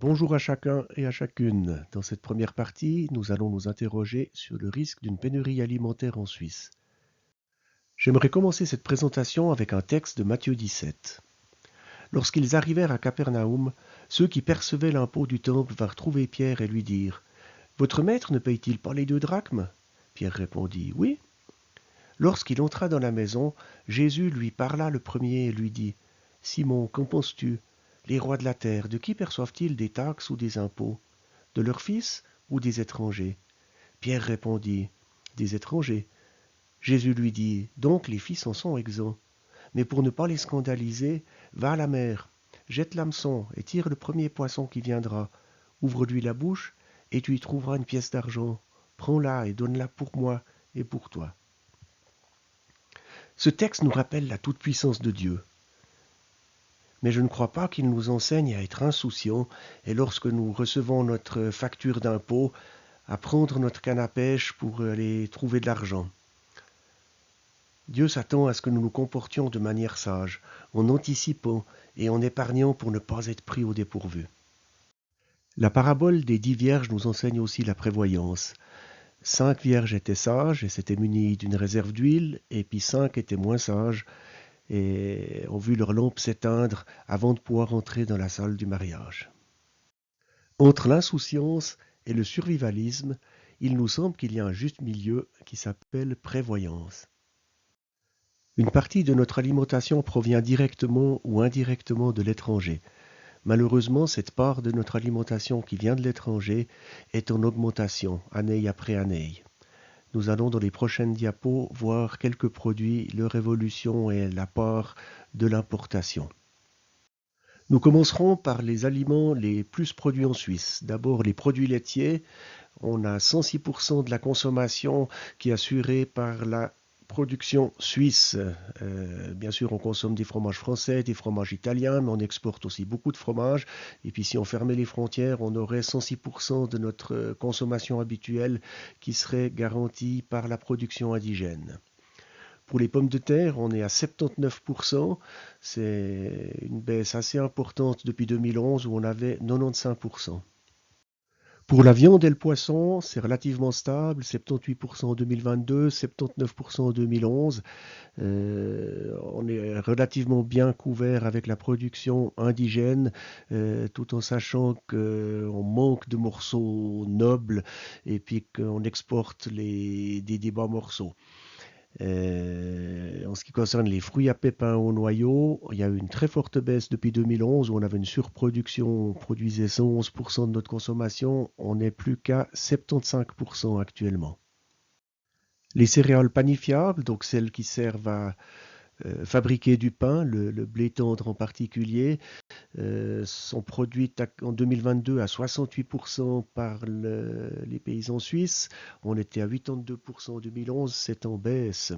Bonjour à chacun et à chacune. Dans cette première partie, nous allons nous interroger sur le risque d'une pénurie alimentaire en Suisse. J'aimerais commencer cette présentation avec un texte de Matthieu 17. Lorsqu'ils arrivèrent à Capernaum, ceux qui percevaient l'impôt du temple vinrent trouver Pierre et lui dirent: Votre maître ne paye-t-il pas les 2 drachmes? Pierre répondit: Oui. Lorsqu'il entra dans la maison, Jésus lui parla le premier et lui dit: Simon, qu'en penses-tu? Les rois de la terre, de qui perçoivent-ils des taxes ou des impôts? De leurs fils ou des étrangers? Pierre répondit: Des étrangers. Jésus lui dit: Donc les fils en sont exempts. Mais pour ne pas les scandaliser, va à la mer, jette l'hameçon et tire le premier poisson qui viendra. Ouvre-lui la bouche et tu y trouveras une pièce d'argent. Prends-la et donne-la pour moi et pour toi. Ce texte nous rappelle la toute-puissance de Dieu. Mais je ne crois pas qu'il nous enseigne à être insouciants et lorsque nous recevons notre facture d'impôt, à prendre notre canne à pêche pour aller trouver de l'argent. Dieu s'attend à ce que nous nous comportions de manière sage, en anticipant et en épargnant pour ne pas être pris au dépourvu. La parabole des 10 vierges nous enseigne aussi la prévoyance. 5 vierges étaient sages et s'étaient munies d'une réserve d'huile, et puis 5 étaient moins sages et ont vu leur lampe s'éteindre avant de pouvoir entrer dans la salle du mariage. Entre l'insouciance et le survivalisme, il nous semble qu'il y a un juste milieu qui s'appelle prévoyance. Une partie de notre alimentation provient directement ou indirectement de l'étranger. Malheureusement, cette part de notre alimentation qui vient de l'étranger est en augmentation année après année. Nous allons dans les prochaines diapos voir quelques produits, leur évolution et la part de l'importation. Nous commencerons par les aliments les plus produits en Suisse. D'abord les produits laitiers. On a 106% de la consommation qui est assurée par la production suisse. Bien sûr, on consomme des fromages français, des fromages italiens, mais on exporte aussi beaucoup de fromages. Et puis si on fermait les frontières, on aurait 106% de notre consommation habituelle qui serait garantie par la production indigène. Pour les pommes de terre, on est à 79%. C'est une baisse assez importante depuis 2011 où on avait 95%. Pour la viande et le poisson, c'est relativement stable, 78% en 2022, 79% en 2011. On est relativement bien couvert avec la production indigène, tout en sachant qu'on manque de morceaux nobles et puis qu'on exporte des bas morceaux. En ce qui concerne les fruits à pépins au noyau, il y a eu une très forte baisse depuis 2011 où on avait une surproduction, on produisait 111% de notre consommation, on n'est plus qu'à 75% actuellement. Les céréales panifiables, donc celles qui servent à fabriquer du pain, le blé tendre en particulier, sont produites en 2022 à 68% par les paysans suisses. On était à 82% en 2011, c'est en baisse.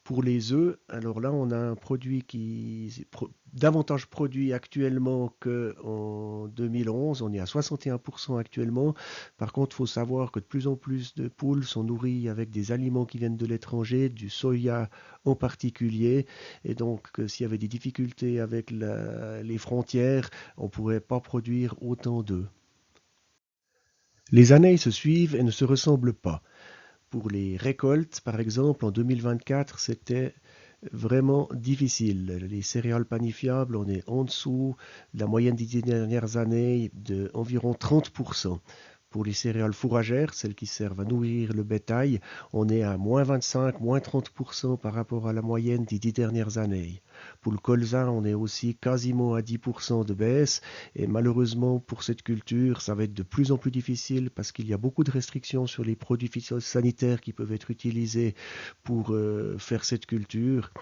Pour les œufs, alors là, on a un produit qui est davantage produit actuellement qu'en 2011. On est à 61% actuellement. Par contre, il faut savoir que de plus en plus de poules sont nourries avec des aliments qui viennent de l'étranger, du soya en particulier. Et donc, s'il y avait des difficultés avec les frontières, on ne pourrait pas produire autant d'œufs. Les années se suivent et ne se ressemblent pas. Pour les récoltes, par exemple, en 2024, c'était vraiment difficile. Les céréales panifiables, on est en dessous de la moyenne des 10 dernières années d'environ 30%. Pour les céréales fourragères, celles qui servent à nourrir le bétail, on est à moins 25, moins 30% par rapport à la moyenne des 10 dernières années. Pour le colza, on est aussi quasiment à 10% de baisse. Et malheureusement, pour cette culture, ça va être de plus en plus difficile parce qu'il y a beaucoup de restrictions sur les produits phytosanitaires qui peuvent être utilisés pour faire cette culture.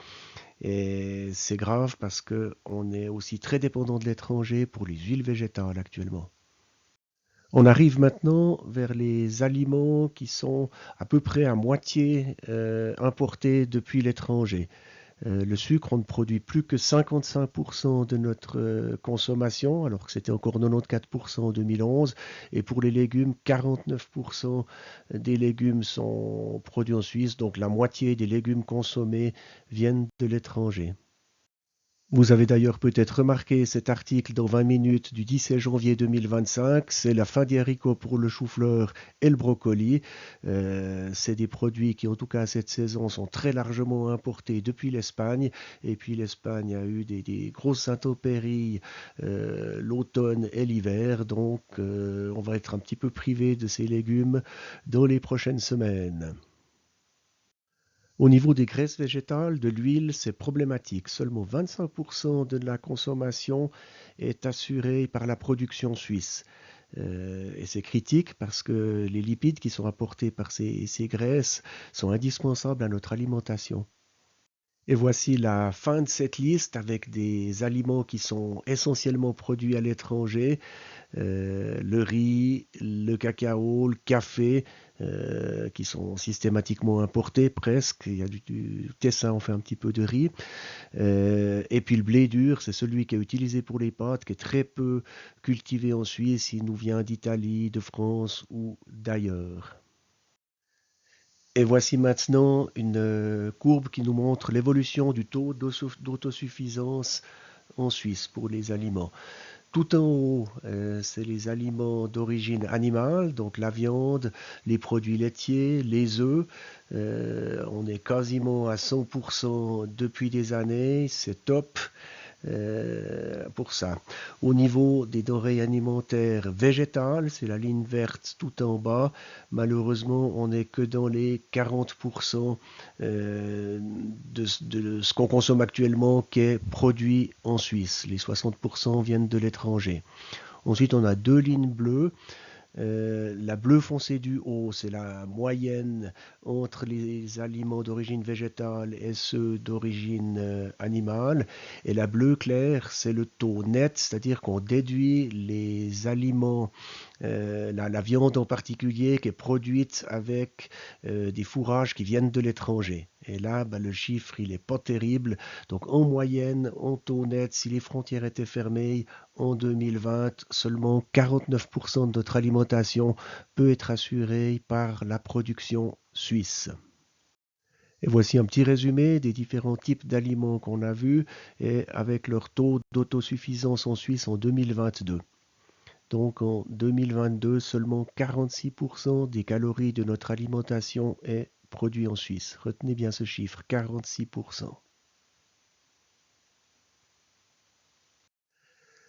Et c'est grave parce qu'on est aussi très dépendant de l'étranger pour les huiles végétales actuellement. On arrive maintenant vers les aliments qui sont à peu près à moitié importés depuis l'étranger. Le sucre, on ne produit plus que 55% de notre consommation, alors que c'était encore 94% en 2011. Et pour les légumes, 49% des légumes sont produits en Suisse, donc la moitié des légumes consommés viennent de l'étranger. Vous avez d'ailleurs peut-être remarqué cet article dans 20 minutes du 17 janvier 2025. C'est la fin des haricots pour le chou-fleur et le brocoli. C'est des produits qui, en tout cas cette saison, sont très largement importés depuis l'Espagne. Et puis l'Espagne a eu des grosses intempéries l'automne et l'hiver. Donc on va être un petit peu privé de ces légumes dans les prochaines semaines. Au niveau des graisses végétales, de l'huile, c'est problématique. Seulement 25% de la consommation est assurée par la production suisse. Et c'est critique parce que les lipides qui sont apportés par ces graisses sont indispensables à notre alimentation. Et voici la fin de cette liste avec des aliments qui sont essentiellement produits à l'étranger. Le riz, le cacao, le café, qui sont systématiquement importés presque. Il y a du Tessin, on fait un petit peu de riz. Et puis le blé dur, c'est celui qui est utilisé pour les pâtes, qui est très peu cultivé en Suisse. Il nous vient d'Italie, de France ou d'ailleurs. Et voici maintenant une courbe qui nous montre l'évolution du taux d'autosuffisance en Suisse pour les aliments. Tout en haut, c'est les aliments d'origine animale, donc la viande, les produits laitiers, les œufs. On est quasiment à 100% depuis des années, c'est top pour ça. Au niveau des denrées alimentaires végétales, c'est la ligne verte tout en bas. Malheureusement, on n'est que dans les 40% de ce qu'on consomme actuellement qui est produit en Suisse. Les 60% viennent de l'étranger. Ensuite, on a deux lignes bleues. La bleue foncée du haut, c'est la moyenne entre les aliments d'origine végétale et ceux d'origine animale. Et la bleue claire, c'est le taux net, c'est-à-dire qu'on déduit les aliments, la viande en particulier, qui est produite avec des fourrages qui viennent de l'étranger. Et là, bah, le chiffre, il n'est pas terrible. Donc en moyenne, en taux net, si les frontières étaient fermées, en 2020, seulement 49% de notre alimentation peut être assurée par la production suisse. Et voici un petit résumé des différents types d'aliments qu'on a vus et avec leur taux d'autosuffisance en Suisse en 2022. Donc en 2022, seulement 46% des calories de notre alimentation est produit en Suisse. Retenez bien ce chiffre, 46%.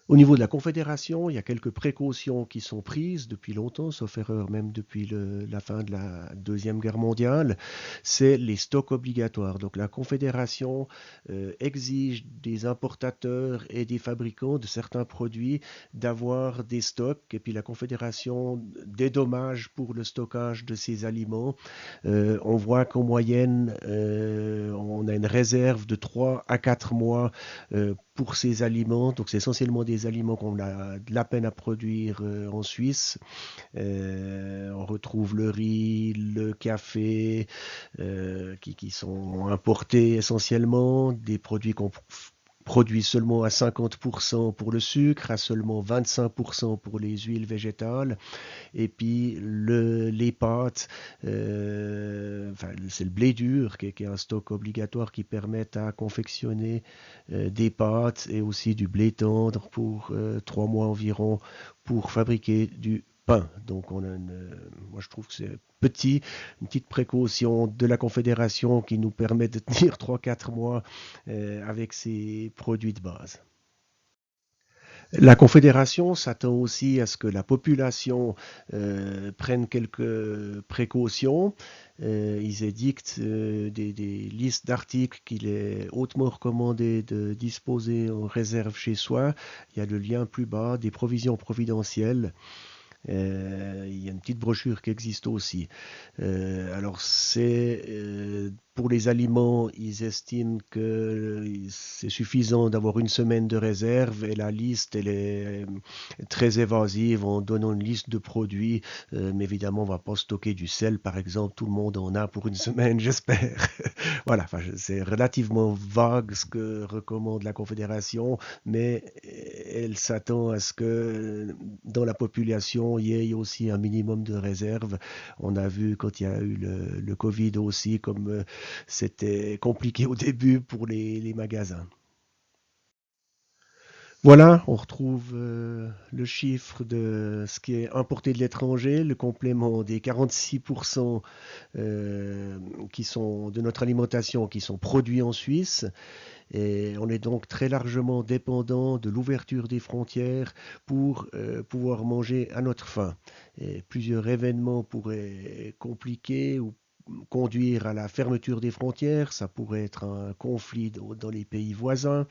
Au niveau de la Confédération, il y a quelques précautions qui sont prises depuis longtemps, sauf erreur même depuis la fin de la Deuxième Guerre mondiale. C'est les stocks obligatoires. Donc la Confédération exige des importateurs et des fabricants de certains produits d'avoir des stocks. Et puis la Confédération dédommage pour le stockage de ces aliments. On voit qu'en moyenne, on a une réserve de 3 à 4 mois pour ces aliments. Donc c'est essentiellement des aliments qu'on a de la peine à produire en Suisse. On retrouve le riz, le café, qui sont importés essentiellement, des produits qu'on produit seulement à 50% pour le sucre, à seulement 25% pour les huiles végétales. Et puis les pâtes, enfin, c'est le blé dur qui est un stock obligatoire qui permet à confectionner des pâtes et aussi du blé tendre pour 3 mois environ pour fabriquer du pain. Donc moi je trouve que c'est une petite précaution de la Confédération qui nous permet de tenir 3 4 mois avec ces produits de base. La Confédération s'attend aussi à ce que la population prenne quelques précautions. Ils édictent des listes d'articles qu'il est hautement recommandé de disposer en réserve chez soi. Il y a le lien plus bas des provisions providentielles. Il y a une petite brochure qui existe aussi. Alors c'est pour les aliments, ils estiment que c'est suffisant d'avoir une semaine de réserve et la liste elle est très évasive en donnant une liste de produits. Mais évidemment, on ne va pas stocker du sel, par exemple. Tout le monde en a pour une semaine, j'espère. Voilà, enfin, c'est relativement vague ce que recommande la Confédération, mais elle s'attend à ce que dans la population, il y ait aussi un minimum de réserve. On a vu quand il y a eu le Covid aussi, comme c'était compliqué au début pour les magasins. Voilà, on retrouve le chiffre de ce qui est importé de l'étranger, le complément des 46% qui sont de notre alimentation qui sont produits en Suisse. Et on est donc très largement dépendant de l'ouverture des frontières pour pouvoir manger à notre faim. Et plusieurs événements pourraient compliquer ou conduire à la fermeture des frontières. Ça pourrait être un conflit dans les pays voisins.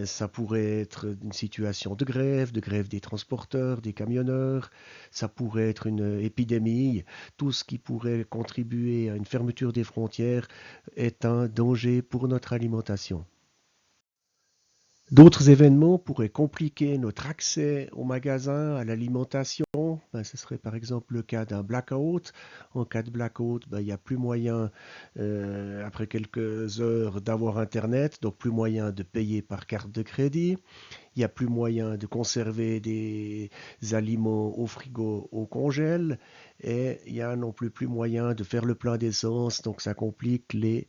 Ça pourrait être une situation de grève des transporteurs, des camionneurs. Ça pourrait être une épidémie. Tout ce qui pourrait contribuer à une fermeture des frontières est un danger pour notre alimentation. D'autres événements pourraient compliquer notre accès aux magasins, à l'alimentation. Ben, ce serait par exemple le cas d'un blackout. En cas de blackout, ben, il n'y a plus moyen, après quelques heures, d'avoir Internet, donc plus moyen de payer par carte de crédit. Il n'y a plus moyen de conserver des aliments au frigo, au congèle. Et il n'y a non plus moyen de faire le plein d'essence, donc ça complique les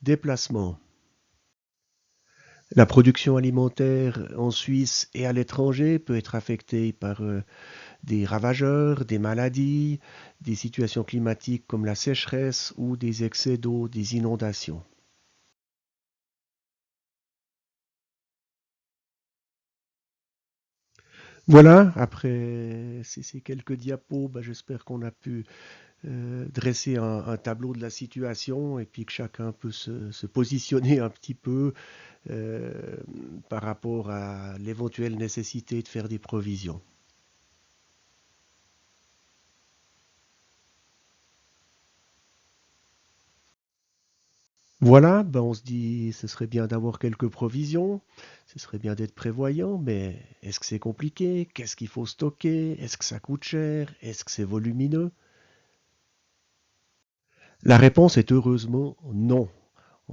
déplacements. La production alimentaire en Suisse et à l'étranger peut être affectée par des ravageurs, des maladies, des situations climatiques comme la sécheresse ou des excès d'eau, des inondations. Voilà, après ces quelques diapos, ben, j'espère qu'on a pu dresser un tableau de la situation et puis que chacun peut se positionner un petit peu euh, par rapport à l'éventuelle nécessité de faire des provisions. Voilà, ben on se dit, ce serait bien d'avoir quelques provisions, ce serait bien d'être prévoyant, mais est-ce que c'est compliqué? Qu'est-ce qu'il faut stocker? Est-ce que ça coûte cher? Est-ce que c'est volumineux? La réponse est heureusement non.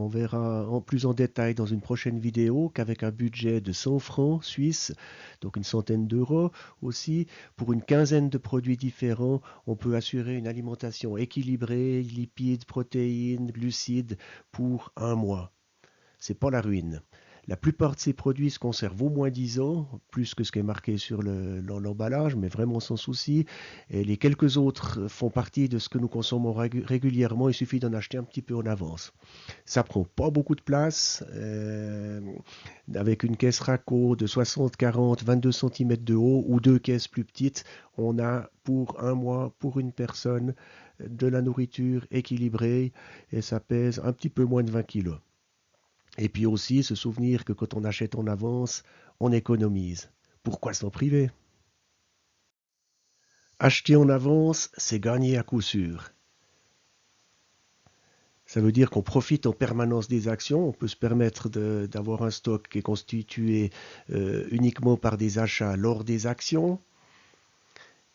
On verra en plus en détail dans une prochaine vidéo qu'avec un budget de 100 francs suisses, donc une centaine d'euros aussi, pour une quinzaine de produits différents, on peut assurer une alimentation équilibrée, lipides, protéines, glucides pour un mois. C'est pas la ruine. La plupart de ces produits se conservent au moins 10 ans, plus que ce qui est marqué sur l'emballage, mais vraiment sans souci. Et les quelques autres font partie de ce que nous consommons régulièrement. Il suffit d'en acheter un petit peu en avance. Ça prend pas beaucoup de place. Avec une caisse Raco de 60, 40, 22 cm de haut ou deux caisses plus petites, on a pour un mois, pour une personne, de la nourriture équilibrée et ça pèse un petit peu moins de 20 kilos. Et puis aussi se souvenir que quand on achète en avance, on économise. Pourquoi s'en priver? Acheter en avance, c'est gagner à coup sûr. Ça veut dire qu'on profite en permanence des actions. On peut se permettre d'avoir un stock qui est constitué uniquement par des achats lors des actions.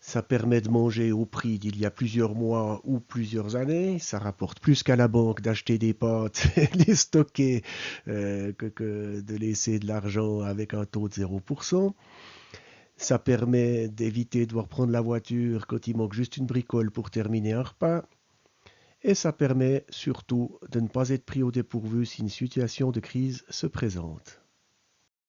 Ça permet de manger au prix d'il y a plusieurs mois ou plusieurs années. Ça rapporte plus qu'à la banque d'acheter des pâtes et de les stocker que de laisser de l'argent avec un taux de 0%. Ça permet d'éviter de devoir prendre la voiture quand il manque juste une bricole pour terminer un repas. Et ça permet surtout de ne pas être pris au dépourvu si une situation de crise se présente.